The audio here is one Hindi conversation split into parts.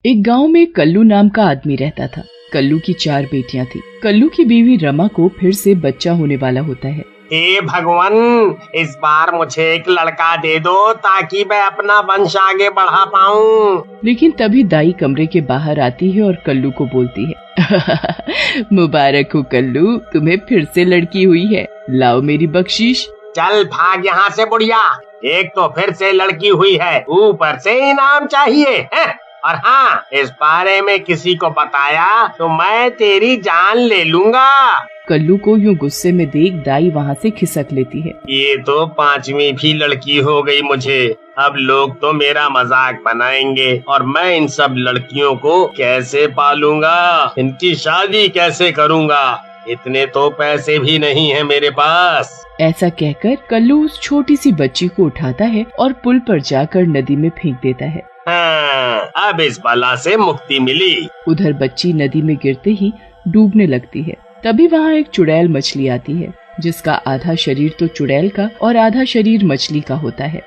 एक गांव में कल्लू नाम का आदमी रहता था। कल्लू की 4 बेटियां थी। कल्लू की बीवी रमा को फिर से बच्चा होने वाला होता है। हे भगवान, इस बार मुझे एक लड़का दे दो ताकि मैं अपना वंश आगे बढ़ा पाऊं। लेकिन तभी दाई कमरे के बाहर आती है और कल्लू को बोलती है मुबारक हो कल्लू, तुम्हें फिर से लड़की हुई है, लाओ मेरी बख्शीश। चल भाग यहाँ से बुढ़िया, एक तो फिर से लड़की हुई है, ऊपर से इनाम चाहिए है? और हाँ, इस बारे में किसी को बताया तो मैं तेरी जान ले लूंगा। कल्लू को यूं गुस्से में देख दाई वहाँ से खिसक लेती है। ये तो 5वीं भी लड़की हो गई मुझे, अब लोग तो मेरा मजाक बनाएंगे और मैं इन सब लड़कियों को कैसे पालूंगा, इनकी शादी कैसे करूंगा, इतने तो पैसे भी नहीं है मेरे पास। ऐसा कहकर कल्लू उस छोटी सी बच्ची को उठाता है और पुल पर जाकर नदी में फेंक देता है। हाँ, अब इस बला से मुक्ति मिली। उधर बच्ची नदी में गिरते ही डूबने लगती है। तभी वहाँ एक चुड़ैल मछली आती है, जिसका आधा शरीर तो चुड़ैल का और आधा शरीर मछली का होता है।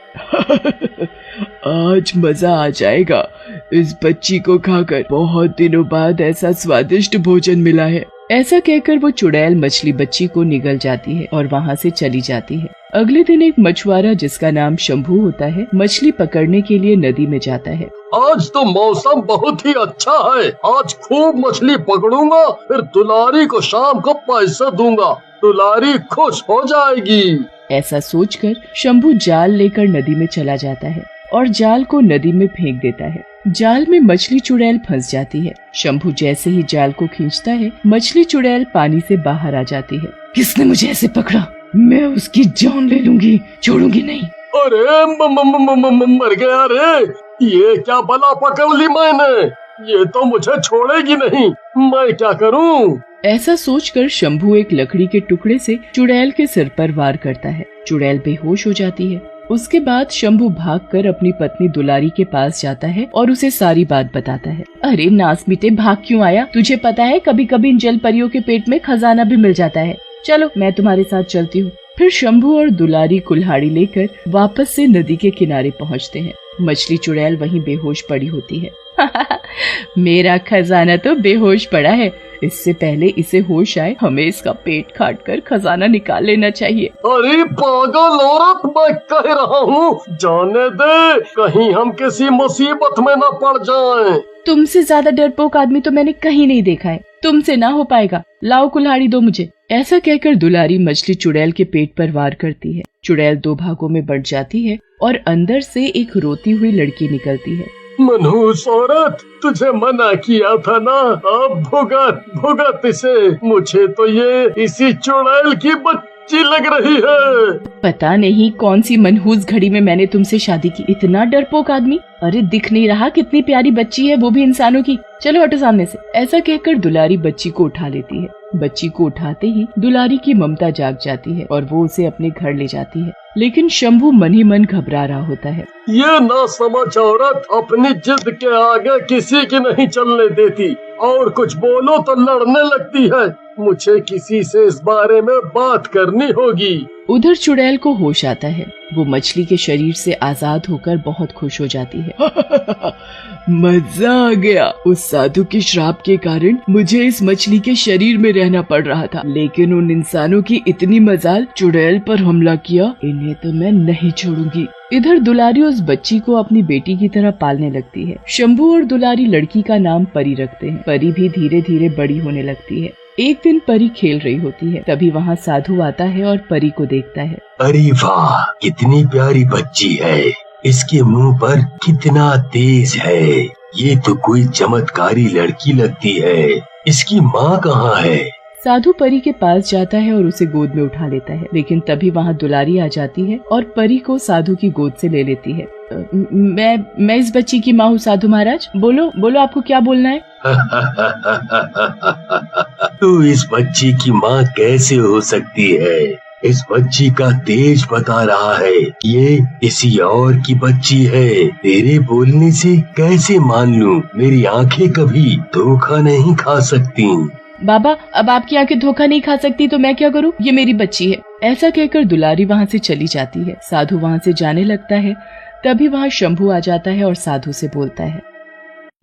आज मजा आ जाएगा, इस बच्ची को खाकर बहुत दिनों बाद ऐसा स्वादिष्ट भोजन मिला है। ऐसा कहकर वो चुड़ैल मछली बच्ची को निगल जाती है और वहाँ से चली जाती है। अगले दिन एक मछुआरा जिसका नाम शंभू होता है, मछली पकड़ने के लिए नदी में जाता है। आज तो मौसम बहुत ही अच्छा है, आज खूब मछली पकड़ूंगा, फिर दुलारी को शाम को पैसे दूंगा, दुलारी खुश हो जाएगी। ऐसा सोचकर शंभू जाल लेकर नदी में चला जाता है और जाल को नदी में फेंक देता है। जाल में मछली चुड़ैल फंस जाती है। शंभू जैसे ही जाल को खींचता है, मछली चुड़ैल पानी से बाहर आ जाती है। किसने मुझे ऐसे पकड़ा, मैं उसकी जान ले लूंगी, छोड़ूंगी नहीं। अरे मर गया रे, ये क्या बला पकड़ ली मैंने, ये तो मुझे छोड़ेगी नहीं, मैं क्या करूं? ऐसा सोचकर शंभू एक लकड़ी के टुकड़े से चुड़ैल के सिर पर वार करता है। चुड़ैल बेहोश हो जाती है। उसके बाद शंभू भागकर अपनी पत्नी दुलारी के पास जाता है और उसे सारी बात बताता है। अरे नास मिटे, भाग क्यों आया? तुझे पता है कभी कभी इन जल परियों के पेट में खजाना भी मिल जाता है। चलो मैं तुम्हारे साथ चलती हूँ। फिर शंभू और दुलारी कुल्हाड़ी लेकर वापस से नदी के किनारे पहुँचते हैं। मछली चुड़ैल वहीं बेहोश पड़ी होती है। मेरा खजाना तो बेहोश पड़ा है, इससे पहले इसे होश आए हमें इसका पेट काटकर खजाना निकाल लेना चाहिए। अरे पागल औरत, मैं कह रहा हूँ जाने दे, कहीं हम किसी मुसीबत में न पड़ जाएं। तुमसे ज्यादा डरपोक आदमी तो मैंने कहीं नहीं देखा है, तुमसे ना हो पाएगा, लाओ कुल्हाड़ी दो मुझे। ऐसा कहकर दुलारी मछली चुड़ैल के पेट पर वार करती है। चुड़ैल 2 भागों में बंट जाती है और अंदर से एक रोती हुई लड़की निकलती है। मनहूस औरत, तुझे मना किया था ना, अब भुगत भुगत इसे, मुझे तो ये इसी चुड़ैल की बच्ची लग रही है। पता नहीं कौन सी मनहूस घड़ी में मैंने तुमसे शादी की, इतना डरपोक आदमी। अरे दिख नहीं रहा कितनी प्यारी बच्ची है, वो भी इंसानों की, चलो हटो सामने से। ऐसा कहकर दुलारी बच्ची को उठा लेती है। बच्ची को उठाते ही दुलारी की ममता जाग जाती है और वो उसे अपने घर ले जाती है। लेकिन शंभू मन ही मन घबरा रहा होता है। ये ना समझ औरत अपनी जिद के आगे किसी की नहीं चलने देती, और कुछ बोलो तो लड़ने लगती है। मुझे किसी से इस बारे में बात करनी होगी। उधर चुड़ैल को होश आता है। वो मछली के शरीर से आजाद होकर बहुत खुश हो जाती है। मजा आ गया, उस साधु के श्राप के कारण मुझे इस मछली के शरीर में रहना पड़ रहा था, लेकिन उन इंसानों की इतनी मजाल, चुड़ैल पर हमला किया, इन्हें तो मैं नहीं छोड़ूंगी। इधर दुलारी उस बच्ची को अपनी बेटी की तरह पालने लगती है। शंभू और दुलारी लड़की का नाम परी रखते हैं। परी भी धीरे धीरे बड़ी होने लगती है। एक दिन परी खेल रही होती है, तभी वहाँ साधु आता है और परी को देखता है। अरे वाह, कितनी प्यारी बच्ची है, इसके मुंह पर कितना तेज है, ये तो कोई चमत्कारी लड़की लगती है, इसकी माँ कहाँ है? साधु परी के पास जाता है और उसे गोद में उठा लेता है, लेकिन तभी वहाँ दुलारी आ जाती है और परी को साधु की गोद से ले लेती है। मैं इस बच्ची की माँ हूँ साधु महाराज, बोलो बोलो आपको क्या बोलना है? तू इस बच्ची की माँ कैसे हो सकती है? इस बच्ची का तेज बता रहा है ये किसी और की बच्ची है, तेरे बोलने से कैसे मान लूं? मेरी आंखें कभी धोखा नहीं खा सकती। बाबा, अब आपकी आंखें धोखा नहीं खा सकती तो मैं क्या करूं? ये मेरी बच्ची है। ऐसा कहकर दुलारी वहाँ से चली जाती है। साधु वहाँ से जाने लगता है। तभी वहाँ शंभू आ जाता है और साधु से बोलता है।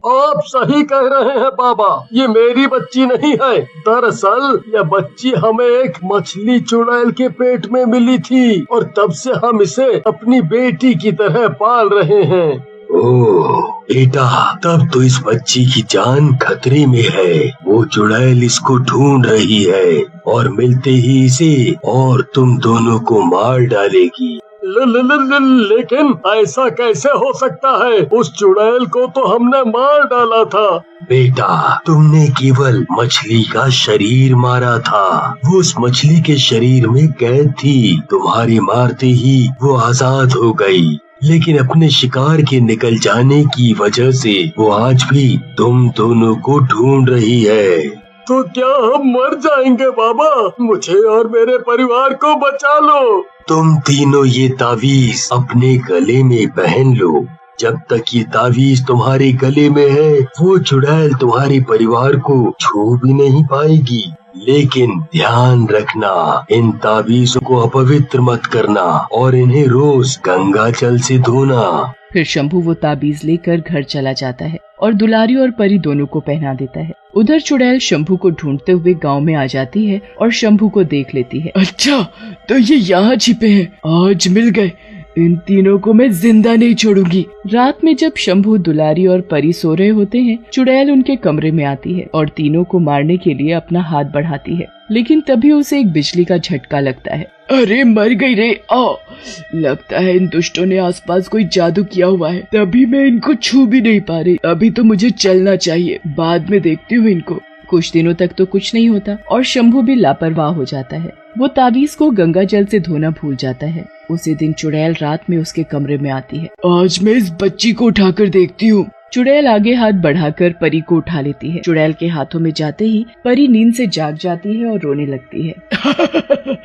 आप सही कह रहे हैं बाबा, ये मेरी बच्ची नहीं है। दरअसल यह बच्ची हमें एक मछली चुड़ैल के पेट में मिली थी और तब से हम इसे अपनी बेटी की तरह पाल रहे हैं। ओह बेटा, तब तो इस बच्ची की जान खतरे में है। वो चुड़ैल इसको ढूंढ रही है और मिलते ही इसे और तुम दोनों को मार डालेगी। लेकिन ऐसा कैसे हो सकता है? उस चुड़ैल को तो हमने मार डाला था। बेटा, तुमने केवल मछली का शरीर मारा था। वो उस मछली के शरीर में कैद थी। तुम्हारे मारते ही वो आजाद हो गई, लेकिन अपने शिकार के निकल जाने की वजह से वो आज भी तुम दोनों को ढूंढ रही है। तो क्या हम मर जाएंगे बाबा? मुझे और मेरे परिवार को बचा लो। तुम तीनों ये तावीज अपने गले में पहन लो। जब तक ये तावीज तुम्हारे गले में है, वो चुड़ैल तुम्हारे परिवार को छू भी नहीं पाएगी। लेकिन ध्यान रखना, इन तावीजों को अपवित्र मत करना और इन्हें रोज गंगा जल से धोना। फिर शंभू वो ताबीज लेकर घर चला जाता है और दुलारी और परी दोनों को पहना देता है। उधर चुड़ैल शंभू को ढूंढते हुए गांव में आ जाती है और शंभू को देख लेती है। अच्छा, तो ये यहाँ छिपे हैं, आज मिल गए। इन तीनों को मैं जिंदा नहीं छोड़ूंगी। रात में जब शंभू, दुलारी और परी सो रहे होते हैं, चुड़ैल उनके कमरे में आती है और तीनों को मारने के लिए अपना हाथ बढ़ाती है, लेकिन तभी उसे एक बिजली का झटका लगता है। अरे मर गई रे! लगता है इन दुष्टों ने आसपास कोई जादू किया हुआ है, तभी मैं इनको छू भी नहीं पा रही। अभी तो मुझे चलना चाहिए, बाद में देखती हूँ इनको। कुछ दिनों तक तो कुछ नहीं होता और शंभू भी लापरवाह हो जाता है। वो ताबीज को गंगा जल से धोना भूल जाता है। उसी दिन चुड़ैल रात में उसके कमरे में आती है। आज मैं इस बच्ची को उठाकर देखती हूँ। चुड़ैल आगे हाथ बढ़ाकर परी को उठा लेती है। चुड़ैल के हाथों में जाते ही परी नींद से जाग जाती है और रोने लगती है।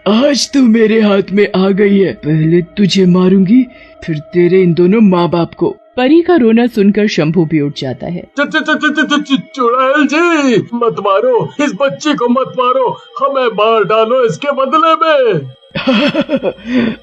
आज तू मेरे हाथ में आ गई है, पहले तुझे मारूंगी, फिर तेरे इन दोनों माँ बाप को। परी का रोना सुनकर शंभू भी उठ जाता है। चुड़ैल जी, मत मारो, इस बच्ची को मत मारो, हमें मार डालो इसके बदले में।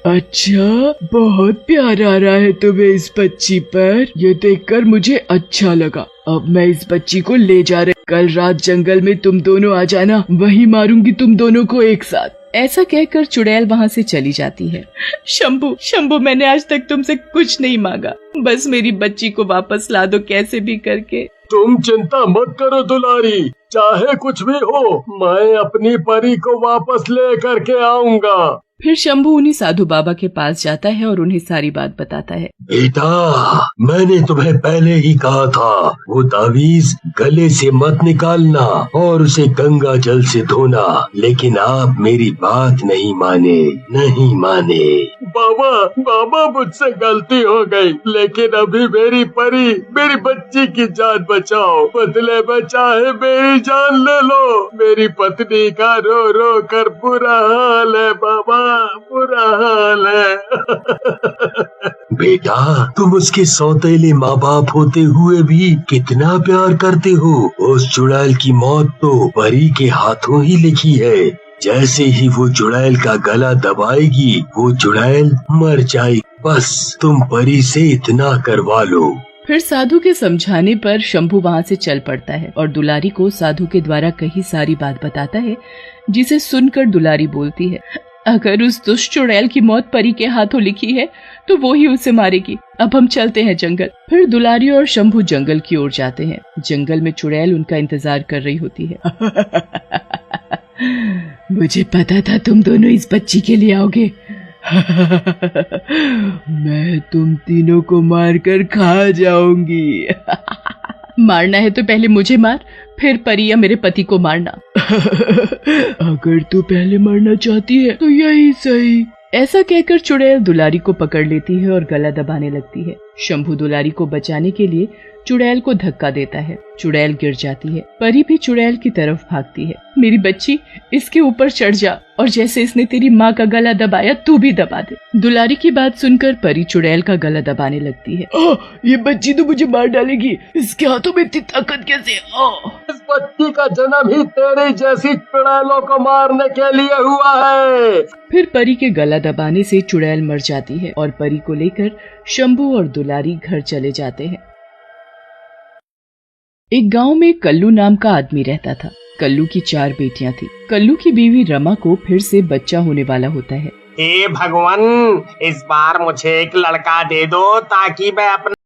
अच्छा, बहुत प्यार आ रहा है तुम्हें इस बच्ची पर, ये देखकर मुझे अच्छा लगा। अब मैं इस बच्ची को ले जा रही। कल रात जंगल में तुम दोनों आ जाना, वहीं मारूंगी तुम दोनों को एक साथ। ऐसा कहकर चुड़ैल वहाँ से चली जाती है। शंभू, मैंने आज तक तुमसे कुछ नहीं मांगा, बस मेरी बच्ची को वापस ला दो कैसे भी करके। तुम चिंता मत करो दुलारी, चाहे कुछ भी हो, मैं अपनी परी को वापस ले करके आऊंगा। फिर शंभू उन्हीं साधु बाबा के पास जाता है और उन्हें सारी बात बताता है। बेटा, मैंने तुम्हें पहले ही कहा था, वो तावीज गले से मत निकालना और उसे गंगा जल से धोना, लेकिन आप मेरी बात नहीं माने। बाबा मुझसे गलती हो गई, लेकिन अभी मेरी परी, मेरी बच्ची की जान बचाओ, बदले में चाहे मेरी जान ले लो। मेरी पत्नी का रो रो कर बुरा हाल है बाबा, बुरा हाल है। बेटा, तुम उसके सौतेले माँ बाप होते हुए भी कितना प्यार करते हो। उस चुड़ैल की मौत तो परी के हाथों ही लिखी है। जैसे ही वो चुड़ैल का गला दबाएगी, वो चुड़ैल मर जाएगी। बस तुम परी से इतना करवा लो। फिर साधु के समझाने पर शंभू वहाँ से चल पड़ता है और दुलारी को साधु के द्वारा कही सारी बात बताता है, जिसे सुनकर दुलारी बोलती है, अगर उस दुष्ट चुड़ैल की मौत परी के हाथों लिखी है तो वो ही उसे मारेगी। अब हम चलते हैं जंगल। फिर दुलारी और शंभू जंगल की ओर जाते हैं। जंगल में चुड़ैल उनका इंतजार कर रही होती है। मुझे पता था तुम दोनों इस बच्ची के लिए आओगे। मैं तुम तीनों को मारकर खा जाऊंगी। मारना है तो पहले मुझे मार, फिर परी या मेरे पति को मारना। अगर तू पहले मरना चाहती है तो यही सही। ऐसा कहकर चुड़ैल दुलारी को पकड़ लेती है और गला दबाने लगती है। शंभू दुलारी को बचाने के लिए चुड़ैल को धक्का देता है। चुड़ैल गिर जाती है। परी भी चुड़ैल की तरफ भागती है। मेरी बच्ची, इसके ऊपर चढ़ जा और जैसे इसने तेरी माँ का गला दबाया तू भी दबा दे। दुलारी की बात सुनकर परी चुड़ैल का गला दबाने लगती है। ये बच्ची तो मुझे मार डालेगी, इसके हाथों में इतनी ताकत कैसे? इस बच्ची का जन्म ही तेरी जैसी चुड़ैलों को मारने के लिए हुआ है। फिर परी के गला दबाने से चुड़ैल मर जाती है और परी को लेकर शंभू और दुलारी घर चले जाते हैं। एक गांव में कल्लू नाम का आदमी रहता था। कल्लू की 4 बेटियां थी। कल्लू की बीवी रमा को फिर से बच्चा होने वाला होता है। हे भगवान, इस बार मुझे एक लड़का दे दो ताकि मैं अपना